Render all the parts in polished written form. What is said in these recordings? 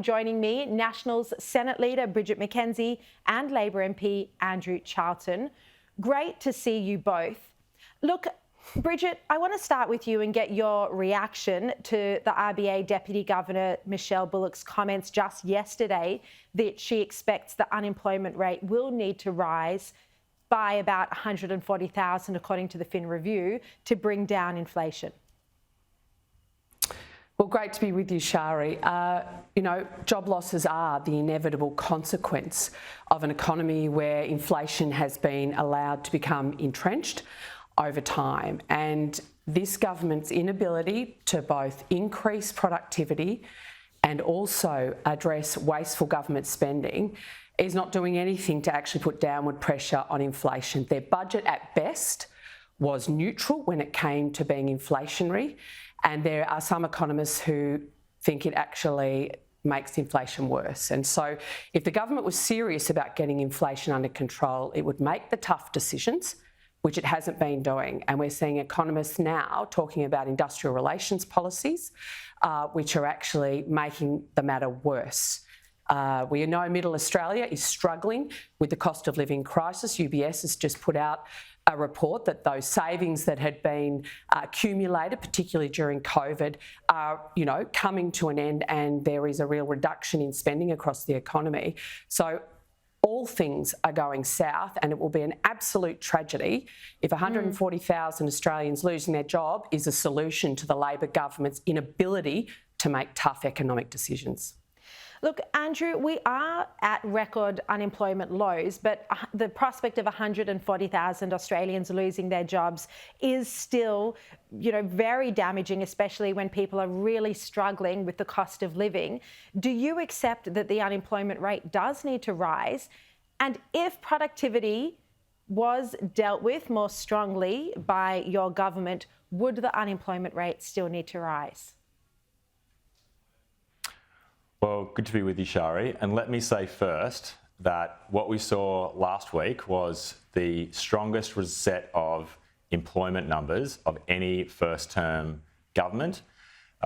Joining me, Nationals Senate Leader Bridget McKenzie and Labor MP Andrew Charlton. Great to see you both. Look, Bridget, I want to start with you and get your reaction to the RBA Deputy Governor Michelle Bullock's comments just yesterday that she expects the unemployment rate will need to rise by about 140,000, according to the Fin Review, to bring down inflation. Well, great to be with you, Shari. Job losses are the inevitable consequence of an economy where inflation has been allowed to become entrenched over time. And this government's inability to both increase productivity and also address wasteful government spending is not doing anything to actually put downward pressure on inflation. Their budget at best was neutral when it came to being inflationary. And there are some economists who think it actually makes inflation worse. And so if the government was serious about getting inflation under control, it would make the tough decisions, which it hasn't been doing. And we're seeing economists now talking about industrial relations policies, which are actually making the matter worse. We know Middle Australia is struggling with the cost of living crisis. UBS has just put out a report that those savings that had been accumulated, particularly during COVID, are, coming to an end, and there is a real reduction in spending across the economy. So all things are going south, and it will be an absolute tragedy if 140,000 Australians losing their job is a solution to the Labor government's inability to make tough economic decisions. Look, Andrew, we are at record unemployment lows, but the prospect of 140,000 Australians losing their jobs is still, very damaging, especially when people are really struggling with the cost of living. Do you accept that the unemployment rate does need to rise? And if productivity was dealt with more strongly by your government, would the unemployment rate still need to rise? Well, good to be with you, Shari. And let me say first that what we saw last week was the strongest set of employment numbers of any first-term government.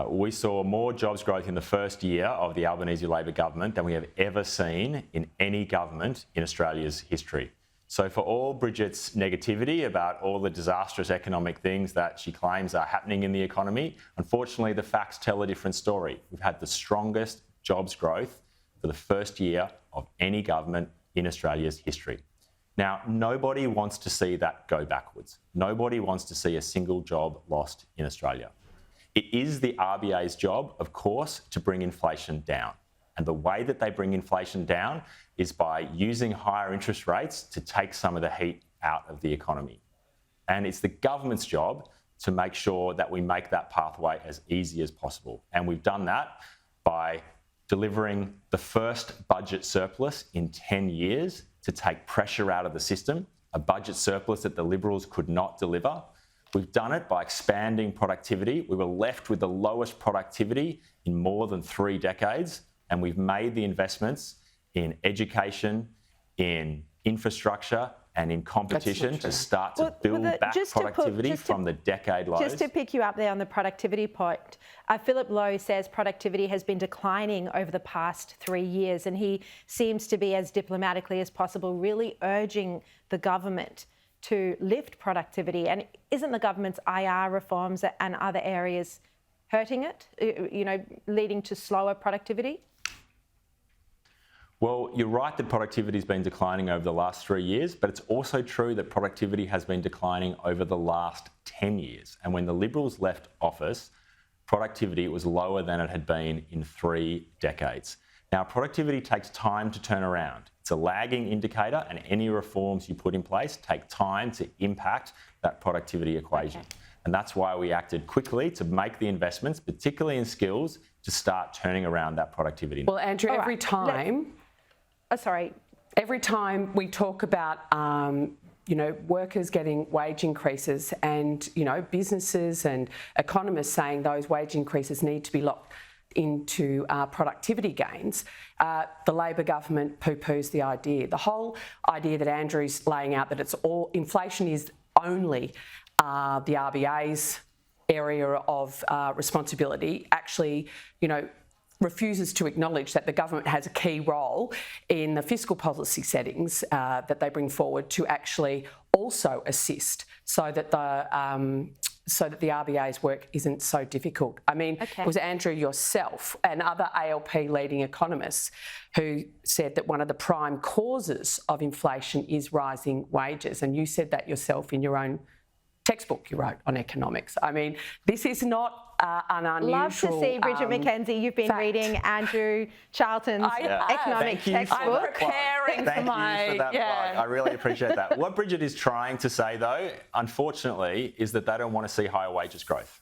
We saw more jobs growth in the first year of the Albanese Labor government than we have ever seen in any government in Australia's history. So for all Bridget's negativity about all the disastrous economic things that she claims are happening in the economy, unfortunately, the facts tell a different story. We've had the strongest jobs growth for the first year of any government in Australia's history. Now, nobody wants to see that go backwards. Nobody wants to see a single job lost in Australia. It is the RBA's job, of course, to bring inflation down. And the way that they bring inflation down is by using higher interest rates to take some of the heat out of the economy. And it's the government's job to make sure that we make that pathway as easy as possible. And we've done that by delivering the first budget surplus in 10 years to take pressure out of the system, a budget surplus that the Liberals could not deliver. We've done it by expanding productivity. We were left with the lowest productivity in more than 3 decades, and we've made the investments in education, in infrastructure, and in competition to start to build back productivity from the decade lows. Just to pick you up there on the productivity point, Philip Lowe says productivity has been declining over the past 3 years, and he seems to be, as diplomatically as possible, really urging the government to lift productivity. And isn't the government's IR reforms and other areas hurting it, leading to slower productivity? Well, you're right that productivity has been declining over the last 3 years, but it's also true that productivity has been declining over the last 10 years. And when the Liberals left office, productivity was lower than it had been in 3 decades. Now, productivity takes time to turn around. It's a lagging indicator, and any reforms you put in place take time to impact that productivity equation. Okay. And that's why we acted quickly to make the investments, particularly in skills, to start turning around that productivity. Well, Andrew, every time we talk about, workers getting wage increases and, businesses and economists saying those wage increases need to be locked into productivity gains, the Labor government poo-poos the idea. The whole idea that Andrew's laying out, that inflation is only the RBA's area of responsibility, actually, refuses to acknowledge that the government has a key role in the fiscal policy settings that they bring forward to actually also assist so that the RBA's work isn't so difficult. I mean, it was Andrew yourself and other ALP leading economists who said that one of the prime causes of inflation is rising wages, and you said that yourself in your own textbook you wrote on economics. I mean, this is not an unusual Love to see, Bridget McKenzie, you've been reading Andrew Charlton's economic textbook. I'm preparing Thank for my... you for that plug. I really appreciate that. What Bridget is trying to say, though, unfortunately, is that they don't want to see higher wages growth.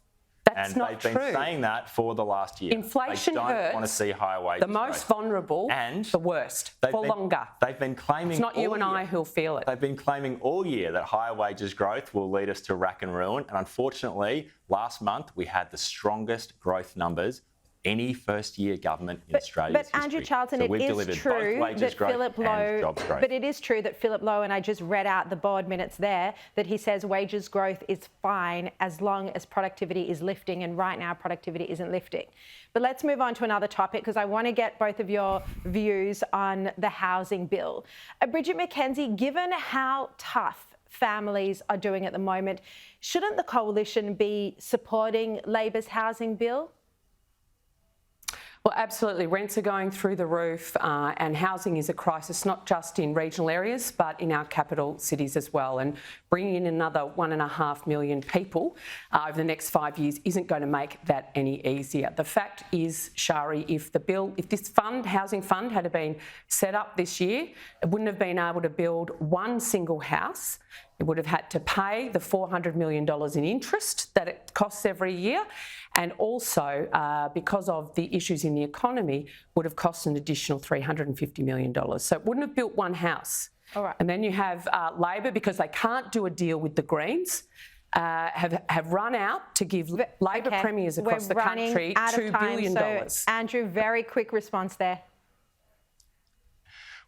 That's not true. They've been saying that for the last year. Inflation they don't hurts want to see higher wages the most vulnerable, and the worst, for longer. They've been claiming... It's not you and I who'll feel it. They've been claiming all year that higher wages growth will lead us to rack and ruin. And unfortunately, last month we had the strongest growth numbers any first-year government in Australia's history. But Andrew Charlton, so it is true that Philip Lowe, but it is true that Philip Lowe, and I just read out the board minutes there, that he says wages growth is fine as long as productivity is lifting, and right now productivity isn't lifting. But let's move on to another topic because I want to get both of your views on the housing bill. Bridget McKenzie, given how tough families are doing at the moment, shouldn't the coalition be supporting Labor's housing bill? Well, absolutely. Rents are going through the roof and housing is a crisis, not just in regional areas, but in our capital cities as well. And bringing in another 1.5 million people over the next 5 years isn't going to make that any easier. The fact is, Shari, if this housing fund had been set up this year, it wouldn't have been able to build one single house. It would have had to pay the $400 million in interest that it costs every year, and also, because of the issues in the economy, would have cost an additional $350 million. So it wouldn't have built one house. All right. And then you have Labor, because they can't do a deal with the Greens, have run out to give Labor premiers across the country $2 billion. So, Andrew, very quick response there.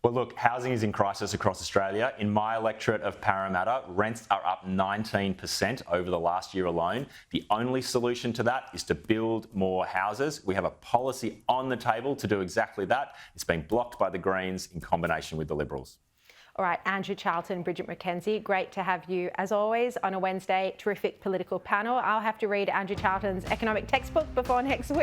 Well, look, housing is in crisis across Australia. In my electorate of Parramatta, rents are up 19% over the last year alone. The only solution to that is to build more houses. We have a policy on the table to do exactly that. It's been blocked by the Greens in combination with the Liberals. All right, Andrew Charlton, Bridget McKenzie, great to have you as always on a Wednesday. Terrific political panel. I'll have to read Andrew Charlton's economic textbook before next week.